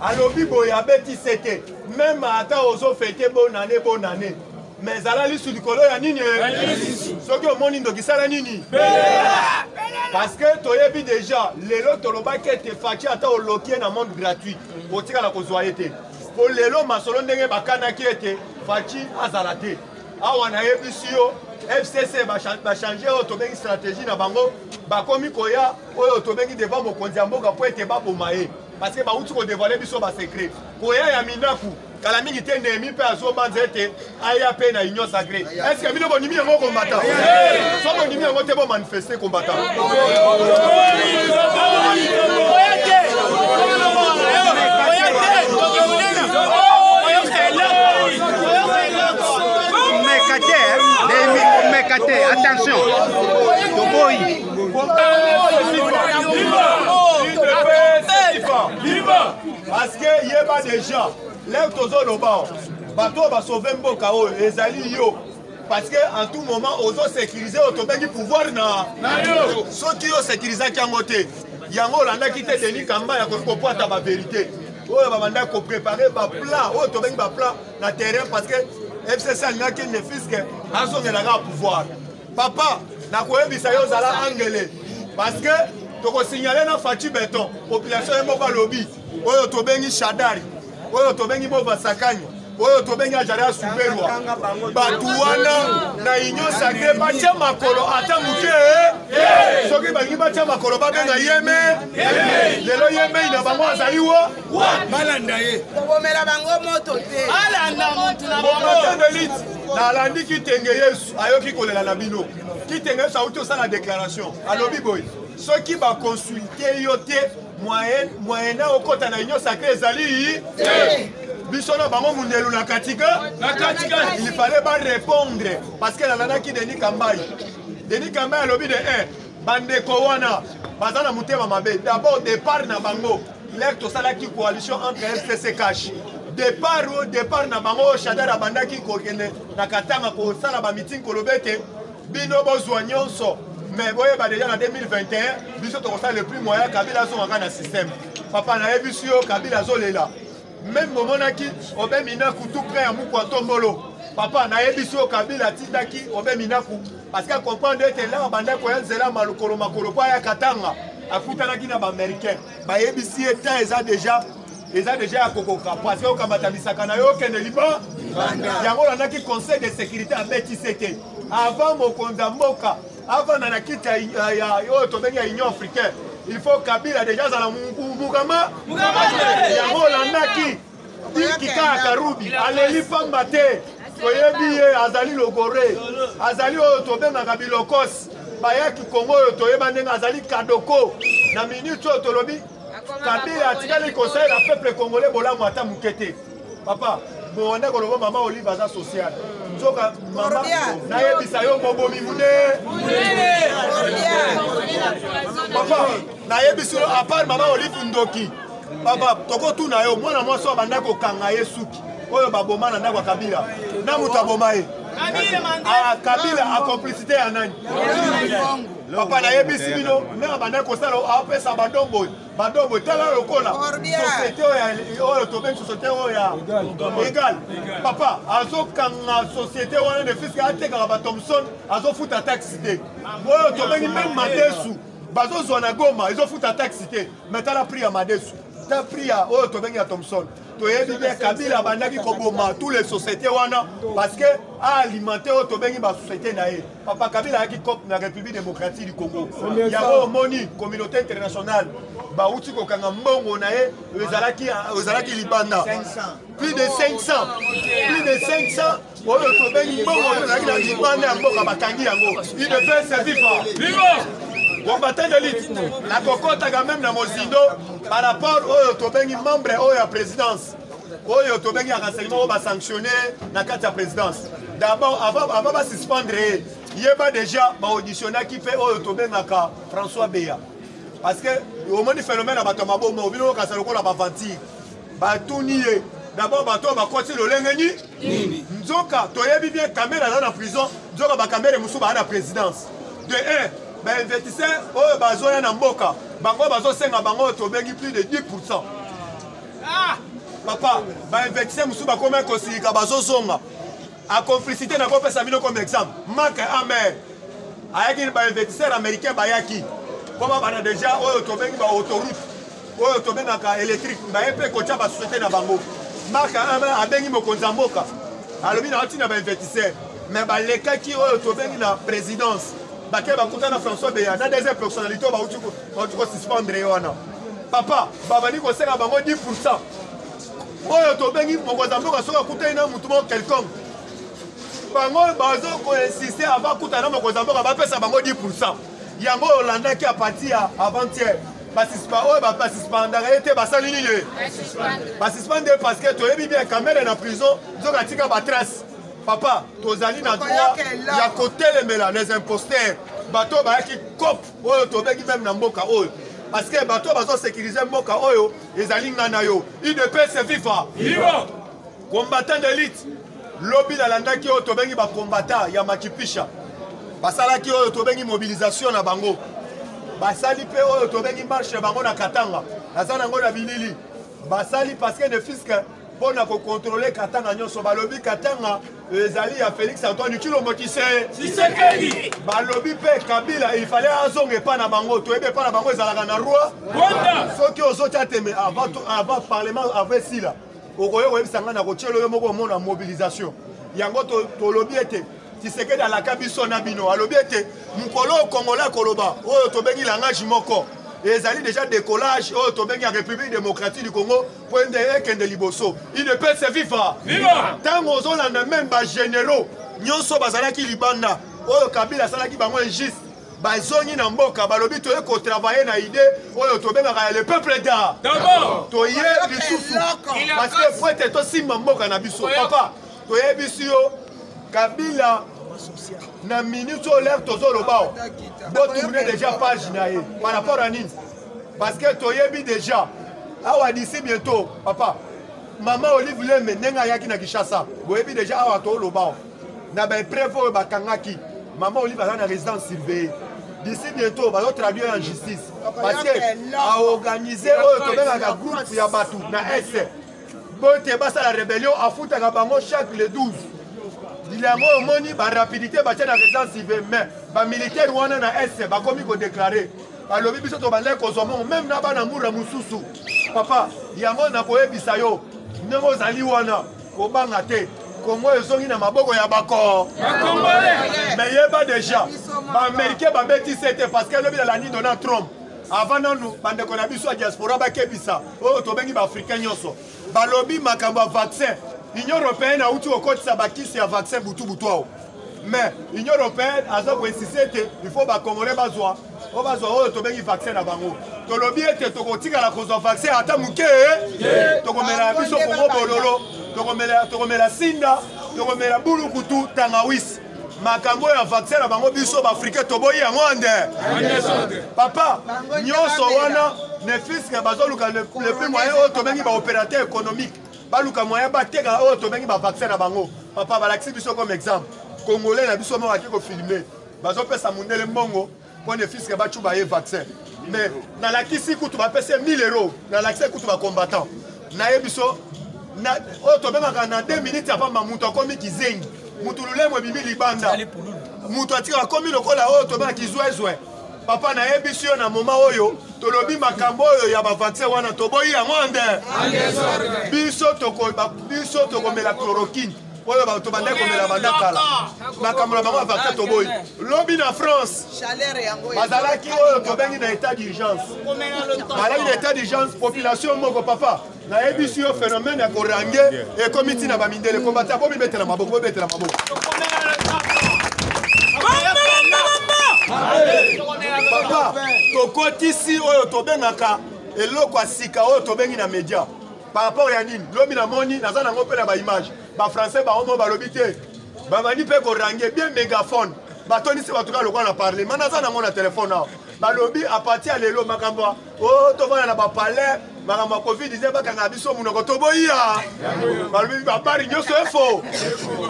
alobi boye abeti sete même ata ozo fêter bonne année mais alali sur likolo ya nini soki omoni ndokisala nini parce que toyebi déjà lelo tolobaki ete Faci ata olokie na monde gratuit otikala kozwa ye te po lelo masolo ndenge bakanaki ete Faci azala te awa nayebisi yo FCC bachange oyo tobengi stratégie na bango bakomi koya oyo tobengi devant mokonzi ya mboka po ete baboma ye parce que bauti kodévoile biso basekret koya ya minaku kala mingi te Némi mpe azobanza ete aya mpe na union sacrée est ce que bino bondimi yango combattant so bondimi yango te bomanifeste combattant Attention. Parce que yeba déjà lève tozo loba bato ba sauver mboka o ezali yo parce que en tout moment ozo sécuriser otobengi pouvoir na yo soki yo sécuriser kango te yango landa kite Denis Kamba ya ko poata ba vérité oyo ba banda ko préparer ba plan oyo tobengi ba plan na terrain parce que FCC alingaki ne fiske azongelaka pouvoir papa nakoyebisa yo zala angele parce que tokosignale na Faci Beton population yemboka lobi oyo tobengi Shadari oyo tobengi Bova Sakani oyo tobengi Ajaria Suberwa batu wana na union sacrée batia makolo ata muke soki balingi batia makolo babenga yeme lelo yeme ina bango azali wo balanda ye tobomela bango moto te alanda mutu na bango nalandi kitenge Yesu ayoki kolela na bino kitenge Yesu auti osala déclaration alobi boy soki baconsulte yo te moyena okota na union sacrée ezali biso na bango mundelu na katika il fallait pas répondre parce que nalandaki Denis Kamba alobi de bandeko wana baza na mutema mabe d'abord départ na bango lek tosalaki coalition entre FCC Cash départ na bango Shadar abandaki kokende na Katanga kosala ba meeting kolobete bino bozwa nyonso mais boyeba déjà na 2021 biso tokosala le plus moyen Kabila azongaka na système papa nayebi yo Kabila azolela même momonaki obe minaku tout près ya muku atombolo papa nayebi yo Kabila atindaki obe minaku parce que comprendre ete là bandako ya nzela malukolo makolo pa ya Katanga akutanaki na baaméricain bayebisi eta eza déjà ya kokoka parce que okambata bisaka na yo okende liba yango olandaki conseil de sécurité abeti sete avant mokonzi mboka avant na kiti ya oyo tobengi ya union africaine il faut Kabila déjà azala mukama yango olandaki kika karubi aleli pamba te toyebi ye azali logore azali oyo tobengaka bilokos bayaki Kongo oyo toyeba ndenge azali kadoko na minute oyo tolobi Kabila atikali conseil la peuple congolais bolamu ata mukete papa bonda koloba mama Olive aza social nzoka mama nayebisa yo bobomi papa nayebisa yo à part mama Olive Ndoki papa toko tuna yo mwana mwasi wa banda kokanga ye suki oyo baboma na ndako ya Kabila na mutu aboma ye Kabila a complicité ya nani papa nayebisi bino ndenge banda kosala apesa badombo tala lokola société oyo tobengi société oyo ya égal papa azokanga société wana de fiske atekaka bathomson azofuta taxe te oyo tobengi même madesu bazozwa na Goma ezofuta taxe te mais tala prix ya madesu ta prix ya oyo tobengi ya Thomson toyebi bien Kabila bandaki koboma tous les sociétés wana parce que alimenter oyo tobengi basociété na ye papa Kabila ayaki COP na République démocratique du Congo yango omoni communauté internationale bauti kokanga mbongo na ye ezalaki libanda plus de 500 oyo tobengi mbongo oyo ezalaki na libanda ya mboka bakangi yango il ne peut servir pas combattant d'élite la kokota quand même na mozindo par rapport oyo tobengi membre oyo ya présidence oyo tobengi ya renseignement oyo basanctionné na kati ya présidence d'abord avant basuspendre yeba déjà baauditionaki mpe oyo tobengaka François Beya parce que omoni phénomène ya bato ya maboma obino okasa lokola bavantire batuni ye d'abord bato oyo bakoti lolenge nini nzoka toyebi bien Kamere aza na prison nzoka bakamere mosusu baa na présidence de 1 bainvestisseur oyo bazoya na mboka bango bazosenga bango tobengi plus de 10%. papa bainvestisseur mosusu bakoma kosilika bazozonga acomplicité na kopesa bino comme exemple Mark Hammer ayaki bainvestisseur américain bayaki po babana déjà oyo tobengi baautoroute oyo tobengaka électrique baye mpe kotya basociété na bango Mark Hammer abengi mokonzi ya mboka alobi na otina bainvestisseur mais balekaki oyo tobengi na présidence bake bakutana François Beya na deuxième personnalité oyo bauti kosuspendre wana papa babandi kosenga bango 10%. Oyo tobengi mokonzi ya mboka soki akutani na mutu moko quelconque bango bazo koinsiste avant kutana na mokonzi ya mboka bapesa bango 10%. Yango olandaki a partir avant-hier oyo bapasispandaka ete basali nini basispande parce que toyebi bien kamere na prison zoka atika batrace papa tozali na droit ya kotelemela les imposteurs bato bayaki cop oyo tobengi même na mboka oyo parce que bato bazo sécuriser mboka oyo ezali ngana yo UDPS viva combattant d'élite lobby nalandaki oyo tobengi bacombattant ya makipisha basalaki oyo tobengi mobilisation na bango basali pe oyo tobengi marche bango na Katanga naza nango na bilili basali parce que ne fiske mpona kocontrôler Katanga nyonso balobi Katanga ezali ya Félix Antoine Tshilombo Tshisekedi balobi pe Kabila il fallait azonga epa na bango toyebi epa na bango ezalaka na roi soki ozotya teme avant parlement avait sila okoyo koyebisanga na kotiela oyo moko omona mobilisation yango tolobi ete Tshisekedi alaka biso na bino alobi ete mokolo okongolais koloba oyo tobengi langage moko ezali déjà décollage oyo tobengi ya République démocratique du Congo poende ekende liboso UDPS viva ntango ozolanda même bagénéraux nyonso bazalaki libanda oyo Kabila asalaki bango injuste bazongi na mboka balobi toye kotravaille na idée oyo tobengaka le peuple d'abord toye lisusu parce que fo ete tosimba mboka na biso papa toyebisi yo Kabila na minute oyo lere tozoloba botourne déjà page na ye par rapport à nini parce que toyebi déjà awa d'ici bientôt papa mama Olive Lembe ndenge ayaki na Kinshasa boyebi déjà awa toloba na baépreuve oyo bakangaki mama Olive aza na résidence surveillée d'ici bientôt bazotraduire en justice parce que aorganize oyo tobengaka groupe ya bato na ese bote basala rébellion afutaka bango chaque le 12 yango omoni barapidité batia na résidence civile mais bamilitaire wana na ese bakomi kodéclare balobi biso tobandaki kozwa mongo même na bana ngura mosusu papa yango nakoyebisa yo ndenge ozali wana kobanga te Kongo ezongi na maboko ya bako mais yeba déjà baaméricain babetisi ete parce que elobi nalandi Donald Trump avant nanu bandeko na biso ya diaspora bakebisa oyo tobengi baafricain nyonso balobi makambo ya vaccin Union européenne a outil au code sabakisi ya vaccin butu mais Union européenne a zo insisté il faut ba congolais bazwa o bazwa o tobengi vaccin na bango tolobi ete tokotika la kozwa vaccin ata muke tokomela biso Kongo bololo tokomela sinda tokomela bulukutu tangawisi makambo ya vaccin na bango biso ba africain toboyi yango ande papa nyonso wana ne fiske bazoluka le plus moyen o tobengi ba opérateur économique baluka moyen bateka oyo tobengi ba vaccin na bango papa balakisi biso comme exemple congolais na biso moko akiko filmer bazopesa mundele mbongo po ne fiske bachuba ye vaccin mais nalakisi kutu bapesa 1000 € nalakisi kutu ba combattant na ye biso na oyo tobengaka na 2 minutes apamba mutu akomi kizengi mutu lulemo ebimi libanda mutu atika akomi lokola oyo tobengaka kizwezwe papa na yebisi yo na moma oyo tolobi makambo oyo ya bavaccin wana toboyi yango ande biso tokomela chloroquine oyo tobandaki komela banda kala makambo na bango ya vaccin toboyi lobi na France bazalaki oyo tobengi na état d'urgence balaki na état d'urgence population moko papa nayebisi yo phénomène ya korange ekomi ntina bamindele kombata bomibetela maboko papa tokotisi oyo tobengaka eloko ya sika oyo tobengi na média par rapport ya nini lobi na moni naza nango mpe na baimage bafrançais bango balobi te babandi mpe korange bien mégaphone batondisi batuka lokola na parlement naza nango na telefone awa balobi apartir ya lelo makambo o tovanda na bapalais makambo ya covid disait bakanga biso munoko toboya balobi babari nyonso efo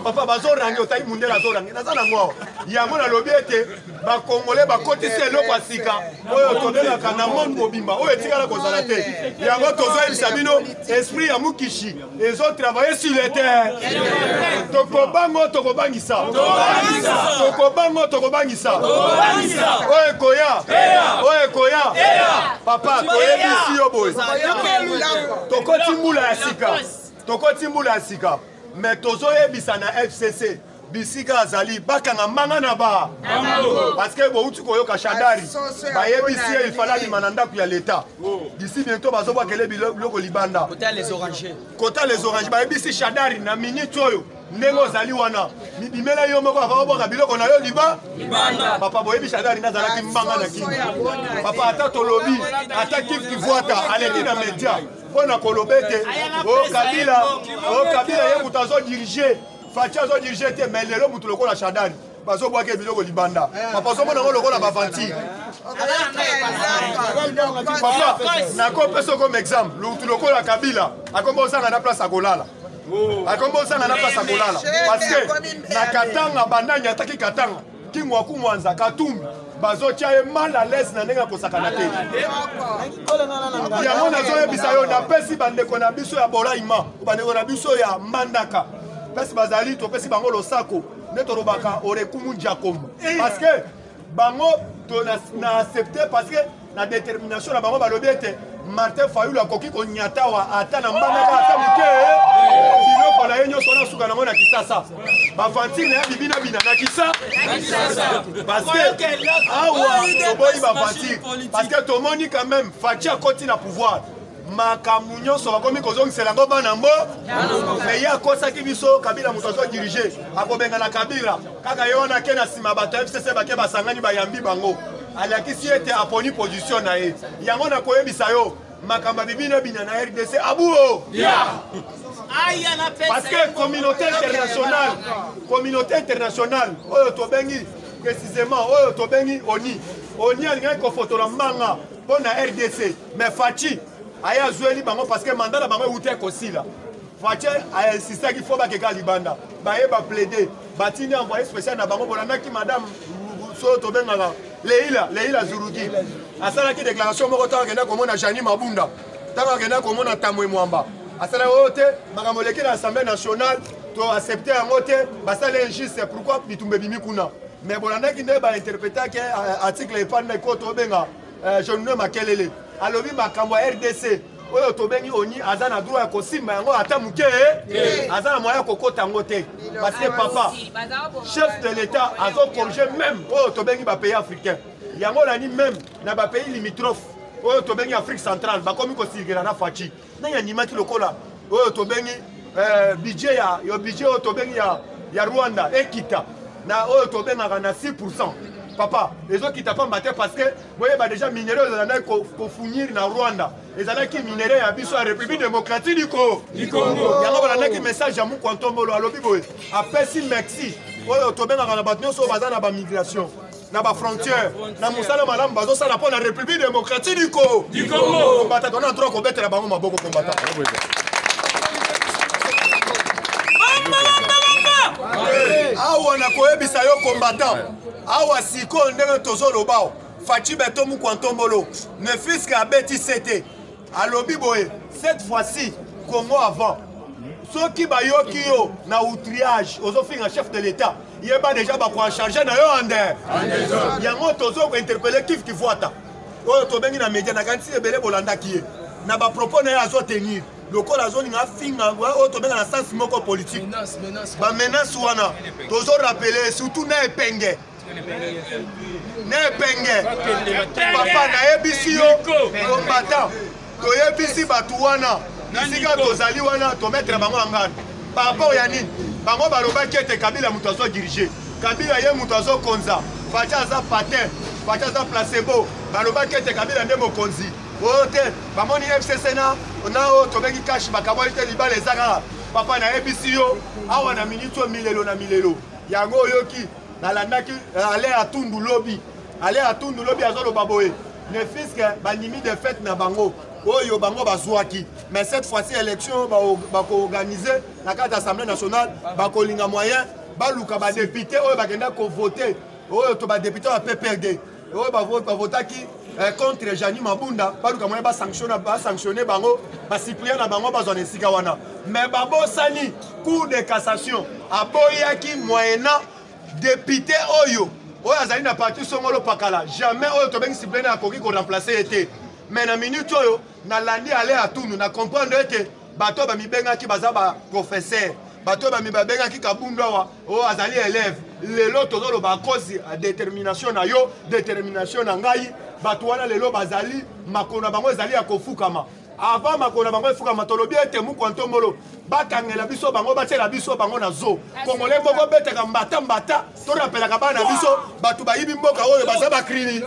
papa bazorange otai mundele azorange naza nango yango nalobi ete bakongole bakotisi eloko ya sika oyo tobelaka na monde mobimba oyo etikala kozala te yango tozoyebisa bino esprit ya mukishi ezotravaille sur le terre tokobango tokobangisa oyo ekoya papa toyebisi yo boye tokoti mbula ya sika me tozoyebisa na FCC bisika azali bakanga manga na ba parce que bouti koyoka Shadari bayebisi il fallait bima ndako ya leta d'ici bientôt bazobakele biloko libanda kota les oranges bayebisi Shadari na minute oyo ndenge ozali wana bimela yo moko avaboka biloko na yo libanda papa boyebi Shadari nazalaki mbanga na kini papa ata tolobi ata kivuata aleki na media pona kolobete o Kabila ye mutazo diriger Fatia zo dirige te mais lelo mutu lokola Shadari bazo bwake biloko libanda papa zo mona lokola bavanti papa na ko peso comme exemple mutu lokola Kabila akomba osanga na place akolala parce que na Katanga bandanya ataki Katanga kingwa kumwanza Katumbi bazotia ye mal à l'aise na ndenge kosakana te yango nazoyebisa yo napesi bandeko na biso ya Bolaima bandeko na biso ya Mbandaka pesi bazali topesi bango losako nde torobaka orekumu njakomu parce que bango na accepté parce que na détermination na bango balobi ete Martin Fayulu akoki konyatawa ata na Mbandaka ata moke biloko na ye nyonso na suka nango na Kisasa bavantine ya bibina na Kisasa parce que awa toboyi bavantine parce que tomoni quand même Fatia koti na pouvoir makambo nyonso bakomi kozongisela ngo bana mbo mais ye akosaki biso Kabila moto azodirige akobenga na Kabila kaka ye wana ke na nsima bato ya FCC bake basangani bayambi bango alakisi ete aponi position na ye yango nakoyebisa yo makambo bibina na RDC abuo parce que communauté internationale oyo tobengi précisément oyo tobengi oni alingaki kofotola mbanga mpo na RDC mais Fachi aya zweli bango parce que mandat na bango euti ekosila Fatia ainsistaki fo bakeka libanda baye baplaide batini envoyé spécial na bango bolandaki madame so tobengaka Leila Zurugi asalaki déclaration moko ntango akenda komona Jani Mabunda ntango akenda komona Tamwe Mwamba asalaki oyo te makambo eleki na assemblée nationale to accepte yango te basala injuste pourquoi bitumba ebimi kuna mais bolandaki nde bainterprétaki article epanda eko tobenga Jean Makelele alobi makambo ya RDC oyo tobengi oni aza na droit ya kosimba yango ata muke aza na moyen kokota yango te parce que papa chef de l'état azo corriger même oyo tobengi bapays africains yango nani même na bapays limitrophe oyo tobengi Afrique centrale bakomi kosirikela na Fachi na yandimaki lokola oyo tobengi budget oyo tobengi ya Rwanda ekita na oyo tobengaka na 6%. Papa, les autres qui tapent matin parce que vous voyez déjà minéraux pour fournir dans Rwanda. Les autres qui minéraux à biso à République démocratique du Congo. Il y a un message à mon quantum à l'obiboy. Après si merci. Oyo to benga na batnyo so baza na ba migration. Na ba frontière. Na musala malam bazo sala pour la République démocratique du Congo. Combattant on a droit ko bettre la bango maboko combattant. Awa na koyebisa yo combattant. Awa siko ndenge tozolo bao Fachi beto mu kwantombolo ne fiske abeti sete alobi boye cette fois-ci Congo avant ceux qui bayoki yo na outrage ozofinga chef de l'état yeba déjà ba ko charger na yo ande yango tozo ko interpeller ki voata oyo tobengi na media na kanti ebele bolanda kiye na ba propos na azo tenir lokola zone nga finga oyo tobenga na sens moko politique ba menace wana tozo rappeler surtout na epenge papa na ebisi yo combattant toyebisi batu wana bisika tozali wana tometre bango angana papa ya nini bango balobaki ete Kabila mutu azo dirige Kabila ye mutu azo konza Fatia aza patin Fatia aza placebo balobaki ete Kabila nde mokonzi oyo te bamoni FCC na oyo tobengi kashi bakaboli te libala ezaka papa na ebisi yo awa na minute milelo yango oyoki nalandaki ale atundu lobi azoloba boye ne fiske banimi de fête na bango oyo bango bazwaki. Mais cette fois-ci élection bako organiser na carte d'Assemblée nationale bako linga moyen baluka ba député oyo bakenda ko voter oyo to ba député wa PPRD oyo ba votaki contre Jani Mabunda baluka moyen ba sanctionner bango ba Cyprien na bango bazwa nesika wana. Mais babosani cour de cassation aboyaki moyennant député oyo azali na parti songolo pakala jamais oyo to bengi Cyprien akoki ko remplacer été. Mais na minute oyo na landi aller à tout nous na comprendre que bato ba mibenga ki baza ba professeur bato ba mibenga ki kabunda wa o azali élève lelo tozolo ba cause détermination na yo détermination na ngai bato wana lelo bazali makona bango ezali ya kofukama avant makona bango efukama tolobi ete mu kwantomolo bakangela biso bango batela biso bango na zo kongole moko beteka mbata to rappelaka bana biso bato bayibi mboka oyo baza bakrimi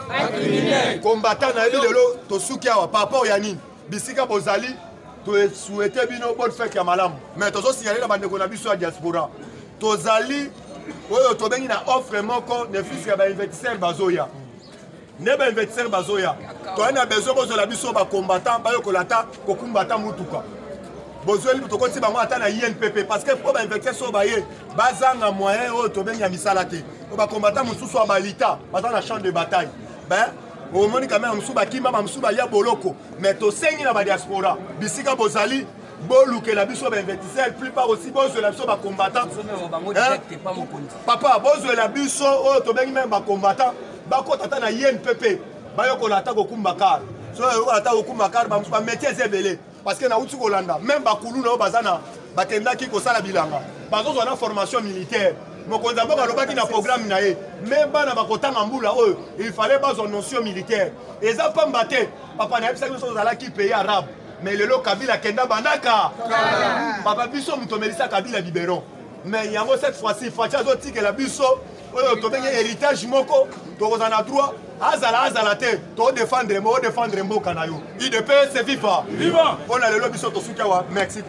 kombata na yebi lelo tosuki awa papa ya nini bisika bozali to souhaiter bino bonne fête ya malamu mais tozo signaler na bandeko na biso ya diaspora tozali oyo tobengi na offre moko ne fils ya ba investisseur bazoya ne ba investisseur bazoya to ana besoin bozola biso ba combattant ba yokolata kokumbata mutuka bozoli tokoti bango ata na INPP parce que pour ba investisseur so baye bazanga moyen oyo tobengi ya misala te ba combattant mususu wa balita baza na champ de bataille ben au moni quand même musuba kimba musuba ya boloko mais to sengi na ba diaspora bisika bozali boluke la biso ba investisseur plupart aussi bozo la biso ba combattant papa bozo la biso oyo tobengi même ba combattant bakota ta na INPP bayokola ata kokumbakar so yokola ata kokumbakar ba métier zebele parce que na uti kolanda même bakulu na bazana bakendaki kosala bilanga bazozwa na formation militaire mokonzi mboka alobaki na programme na ye même bana bakotanga mbula oyo il fallait bazwa notion militaire eza pamba te papa na yebisaki biso ozalaki pays arabe mais lelo Kabila kenda bandaka papa biso mutomelisa Kabila biberon mais yango cette fois-ci facha azotikela biso oyo tobenge héritage moko tokoza na droit azala te to défendre mboka na yo IDP c'est vivant on a lelo biso tosuki awa Mexico.